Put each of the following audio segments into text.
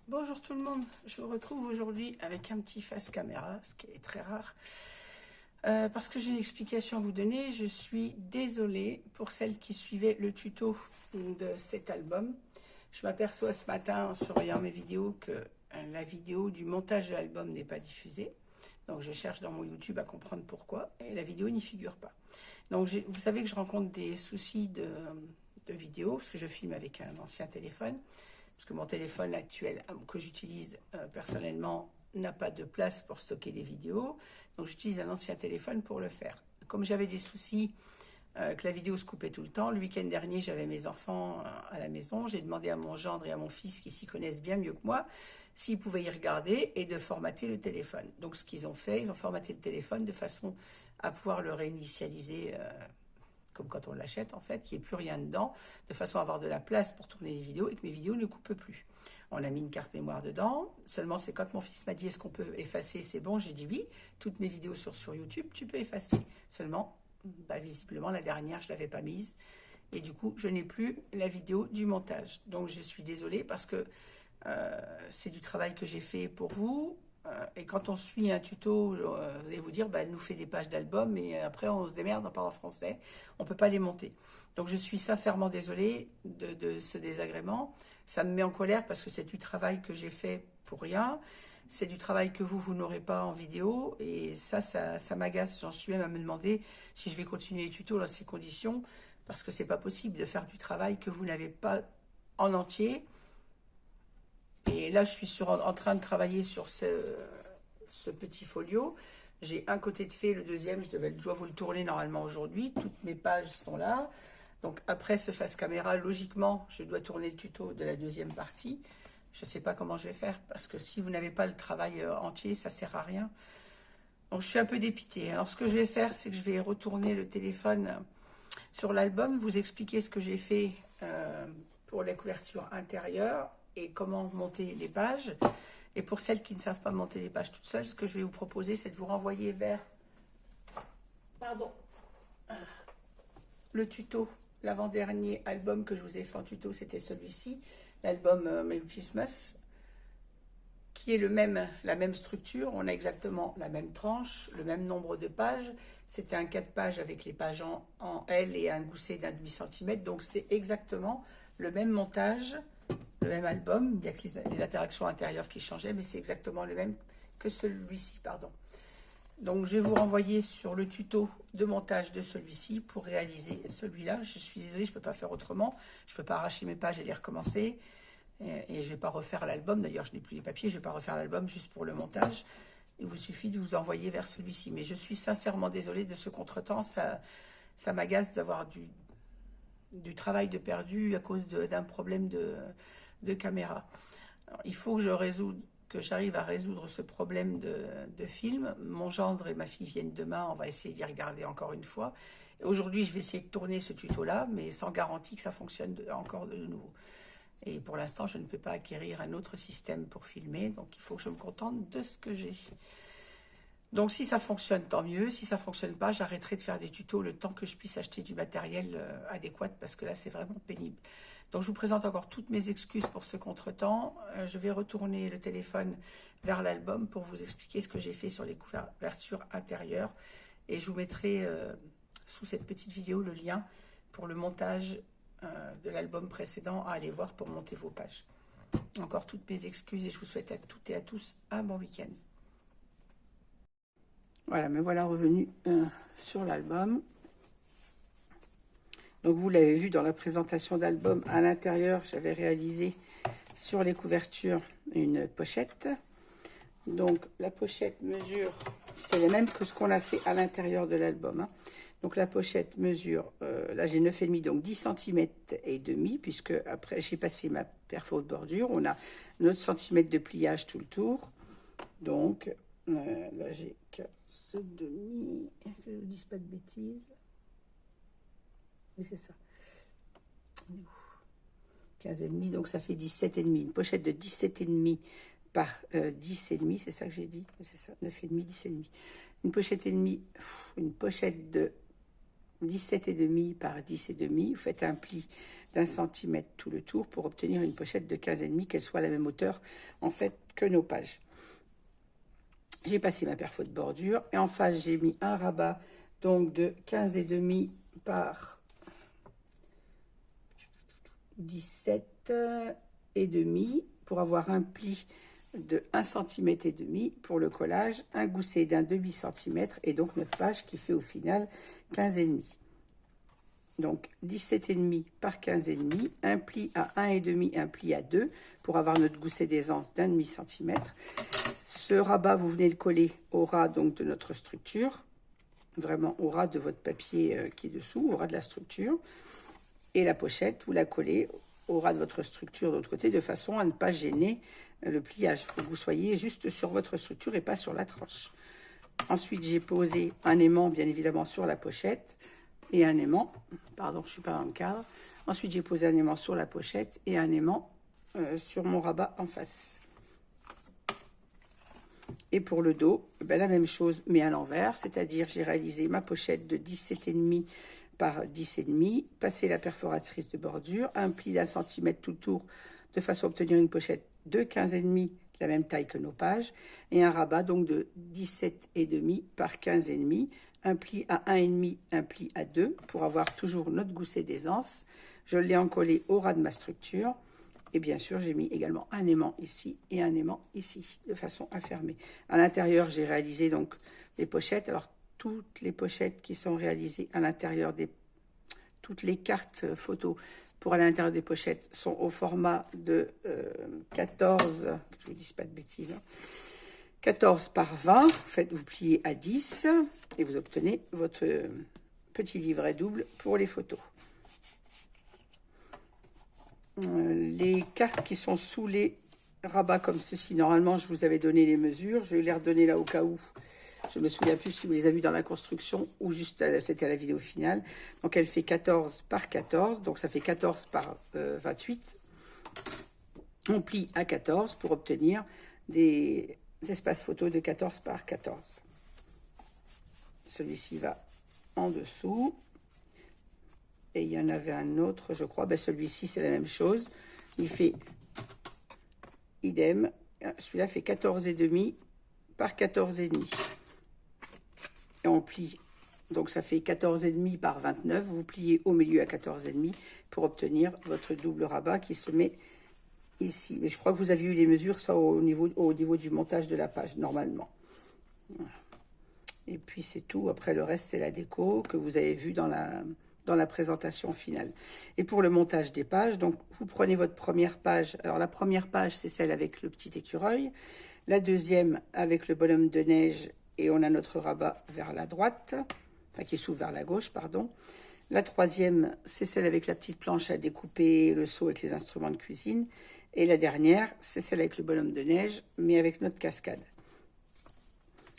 Bonjour tout le monde, je vous retrouve aujourd'hui avec un petit face caméra, ce qui est très rare, parce que j'ai une explication à vous donner. Je suis désolée pour celles qui suivaient le tuto de cet album. Je m'aperçois ce matin en surveillant mes vidéos que la vidéo du montage de l'album n'est pas diffusée. Donc je cherche dans mon YouTube à comprendre pourquoi, et la vidéo n'y figure pas. Donc vous savez que je rencontre des soucis de vidéo, parce que je filme avec un ancien téléphone. Parce que mon téléphone actuel que j'utilise personnellement n'a pas de place pour stocker des vidéos. Donc j'utilise un ancien téléphone pour le faire. Comme j'avais des soucis que la vidéo se coupait tout le temps, le week-end dernier j'avais mes enfants à la maison. J'ai demandé à mon gendre et à mon fils, qui s'y connaissent bien mieux que moi, s'ils pouvaient y regarder et de formater le téléphone. Donc ce qu'ils ont fait, ils ont formaté le téléphone de façon à pouvoir le réinitialiser comme quand on l'achète en fait, qu'il n'y ait plus rien dedans, de façon à avoir de la place pour tourner les vidéos et que mes vidéos ne coupent plus. On a mis une carte mémoire dedans, seulement c'est quand mon fils m'a dit est-ce qu'on peut effacer, c'est bon, j'ai dit oui, toutes mes vidéos sont sur YouTube, tu peux effacer. Seulement, visiblement la dernière je ne l'avais pas mise et du coup je n'ai plus la vidéo du montage. Donc je suis désolée parce que c'est du travail que j'ai fait pour vous. Et quand on suit un tuto, vous allez vous dire, elle nous fait des pages d'album, et après on se démerde, on parle en français, on ne peut pas les monter. Donc je suis sincèrement désolée de ce désagrément. Ça me met en colère parce que c'est du travail que j'ai fait pour rien. C'est du travail que vous n'aurez pas en vidéo. Et ça m'agace. J'en suis même à me demander si je vais continuer les tutos dans ces conditions, parce que c'est pas possible de faire du travail que vous n'avez pas en entier. Et là, je suis en train de travailler sur ce petit folio. J'ai un côté de fait, le deuxième, je dois vous le tourner normalement aujourd'hui. Toutes mes pages sont là. Donc après ce face caméra, logiquement, je dois tourner le tuto de la deuxième partie. Je ne sais pas comment je vais faire, parce que si vous n'avez pas le travail entier, ça ne sert à rien. Donc je suis un peu dépitée. Alors ce que je vais faire, c'est que je vais retourner le téléphone sur l'album, vous expliquer ce que j'ai fait pour la couverture intérieure et comment monter les pages. Et pour celles qui ne savent pas monter les pages toutes seules, ce que je vais vous proposer, c'est de vous renvoyer vers le tuto. L'avant-dernier album que je vous ai fait en tuto, c'était celui-ci, l'album Merry Christmas, qui est la même structure. On a exactement la même tranche, le même nombre de pages. C'était un 4 pages avec les pages en L et un gousset d'un demi-centimètre. Donc c'est exactement le même montage, le même album. Il y a que les interactions intérieures qui changeaient, mais c'est exactement le même que celui-ci, pardon. Donc je vais vous renvoyer sur le tuto de montage de celui-ci pour réaliser celui-là. Je suis désolée, je ne peux pas faire autrement. Je ne peux pas arracher mes pages et les recommencer. Et je ne vais pas refaire l'album. D'ailleurs, je n'ai plus les papiers. Je ne vais pas refaire l'album juste pour le montage. Il vous suffit de vous envoyer vers celui-ci. Mais je suis sincèrement désolée de ce contretemps. Ça m'agace d'avoir du travail de perdu à cause d'un problème de caméra. Alors, il faut que j'arrive à résoudre ce problème de film. Mon gendre et ma fille viennent demain. On va essayer d'y regarder encore une fois. Aujourd'hui, je vais essayer de tourner ce tuto-là, mais sans garantie que ça fonctionne encore de nouveau. Et pour l'instant, je ne peux pas acquérir un autre système pour filmer, donc il faut que je me contente de ce que j'ai. Donc si ça fonctionne, tant mieux. Si ça ne fonctionne pas, j'arrêterai de faire des tutos le temps que je puisse acheter du matériel adéquat, parce que là, c'est vraiment pénible. Donc je vous présente encore toutes mes excuses pour ce contretemps. Je vais retourner le téléphone vers l'album pour vous expliquer ce que j'ai fait sur les couvertures intérieures. Et je vous mettrai sous cette petite vidéo le lien pour le montage de l'album précédent à aller voir pour monter vos pages. Encore toutes mes excuses et je vous souhaite à toutes et à tous un bon week-end. Voilà, me voilà revenu sur l'album. Donc vous l'avez vu dans la présentation d'album, à l'intérieur, j'avais réalisé sur les couvertures une pochette. Donc la pochette mesure, c'est la même que ce qu'on a fait à l'intérieur de l'album, hein. Donc la pochette mesure, là j'ai 9,5, donc 10 cm et demi, puisque après j'ai passé ma perfo de bordure. On a 9 cm de pliage tout le tour. Donc là j'ai 15,5, que je ne dise pas de bêtises. Oui, c'est ça. 15,5, donc ça fait 17,5. Une pochette de 17,5 par 10,5, c'est ça que j'ai dit. C'est ça, 9,5, 10,5. Une pochette et demie, une pochette de 17,5 par 10,5. Vous faites un pli d'1 centimètre tout le tour pour obtenir une pochette de 15,5, qu'elle soit à la même hauteur en fait que nos pages. J'ai passé ma perfo de bordure et en face j'ai mis un rabat donc de 15,5 par 17,5 pour avoir un pli de 1 cm et demi pour le collage, un gousset d'un demi centimètre et donc notre page qui fait au final 15,5. Donc 17,5 par 15,5, un pli à 1,5, un pli à 2 pour avoir notre gousset d'aisance d'un demi centimètre. Ce rabat, vous venez le coller au ras donc de notre structure, vraiment au ras de votre papier qui est dessous, au ras de la structure. Et la pochette, vous la collez au ras de votre structure de l'autre côté, de façon à ne pas gêner le pliage. Il faut que vous soyez juste sur votre structure et pas sur la tranche. Ensuite, j'ai posé un aimant, bien évidemment, sur la pochette et un aimant. Pardon, je ne suis pas dans le cadre. Ensuite, j'ai posé un aimant sur la pochette et un aimant sur mon rabat en face. Et pour le dos, ben, la même chose, mais à l'envers. C'est-à-dire, j'ai réalisé ma pochette de 17,5 par 10,5, passer la perforatrice de bordure, un pli d'1 centimètre tout le tour, de façon à obtenir une pochette de 15,5, la même taille que nos pages, et un rabat donc de 17,5 par 15,5, un pli à 1,5, un pli à 2, pour avoir toujours notre gousset d'aisance. Je l'ai encollé au ras de ma structure, et bien sûr, j'ai mis également un aimant ici et un aimant ici, de façon à fermer. À l'intérieur, j'ai réalisé donc les pochettes. Alors, toutes les pochettes qui sont réalisées à l'intérieur des... Toutes les cartes photos pour à l'intérieur des pochettes sont au format de 14, que je vous dise pas de bêtises, 14 par 20. Vous pliez à 10 et vous obtenez votre petit livret double pour les photos. Les cartes qui sont sous les rabats comme ceci, normalement, je vous avais donné les mesures. Je vais les redonner là au cas où. Je ne me souviens plus si vous les avez vues dans la construction ou juste c'était à la vidéo finale. Donc, elle fait 14 par 14. Donc, ça fait 14 par 28. On plie à 14 pour obtenir des espaces photos de 14 par 14. Celui-ci va en dessous. Et il y en avait un autre, je crois. Ben, celui-ci, c'est la même chose. Il fait idem. Celui-là fait 14,5 par 14,5. Et on plie. Donc, ça fait 14,5 par 29. Vous pliez au milieu à 14,5 pour obtenir votre double rabat qui se met ici. Mais je crois que vous avez eu les mesures, ça, au niveau du montage de la page, normalement. Voilà. Et puis, c'est tout. Après, le reste, c'est la déco que vous avez vu dans la présentation finale. Et pour le montage des pages, donc vous prenez votre première page. Alors la première page, c'est celle avec le petit écureuil. La deuxième avec le bonhomme de neige et on a notre rabat vers la droite, enfin qui s'ouvre vers la gauche, pardon. La troisième, c'est celle avec la petite planche à découper, le seau avec les instruments de cuisine. Et la dernière, c'est celle avec le bonhomme de neige, mais avec notre cascade.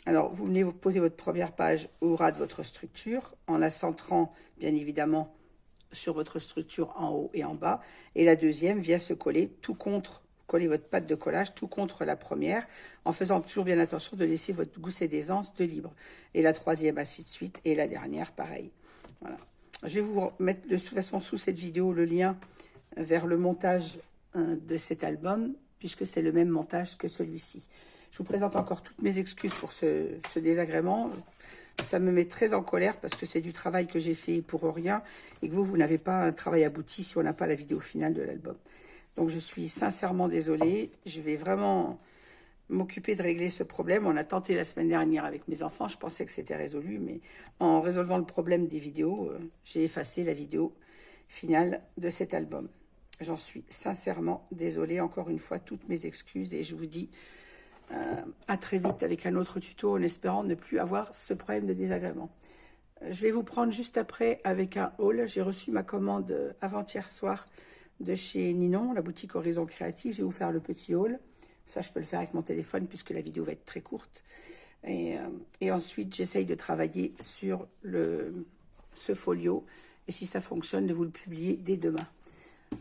Alors, vous venez vous poser votre première page au ras de votre structure, en la centrant, bien évidemment, sur votre structure en haut et en bas. Et la deuxième vient se coller tout contre, coller votre patte de collage tout contre la première, en faisant toujours bien attention de laisser votre gousset d'aisance de libre. Et la troisième, ainsi de suite. Et la dernière, pareil. Voilà. Je vais vous mettre de toute façon sous cette vidéo le lien vers le montage de cet album, puisque c'est le même montage que celui-ci. Je vous présente encore toutes mes excuses pour ce désagrément. Ça me met très en colère parce que c'est du travail que j'ai fait pour rien et que vous n'avez pas un travail abouti si on n'a pas la vidéo finale de l'album. Donc, je suis sincèrement désolée. Je vais vraiment m'occuper de régler ce problème. On a tenté la semaine dernière avec mes enfants. Je pensais que c'était résolu, mais en résolvant le problème des vidéos, j'ai effacé la vidéo finale de cet album. J'en suis sincèrement désolée. Encore une fois, toutes mes excuses et je vous dis... à très vite avec un autre tuto en espérant ne plus avoir ce problème de désagrément. Je vais vous prendre juste après avec un haul. J'ai reçu ma commande avant-hier soir de chez Ninon, la boutique Horizon Créatif. Je vais vous faire le petit haul. Ça, je peux le faire avec mon téléphone puisque la vidéo va être très courte. Et ensuite, j'essaye de travailler sur ce folio. Et si ça fonctionne, de vous le publier dès demain.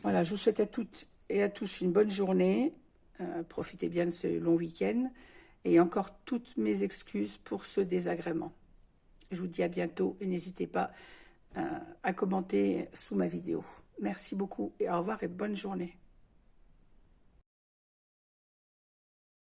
Voilà, je vous souhaite à toutes et à tous une bonne journée. Profitez bien de ce long week-end et encore toutes mes excuses pour ce désagrément. Je vous dis à bientôt et n'hésitez pas à commenter sous ma vidéo. Merci beaucoup et au revoir et bonne journée.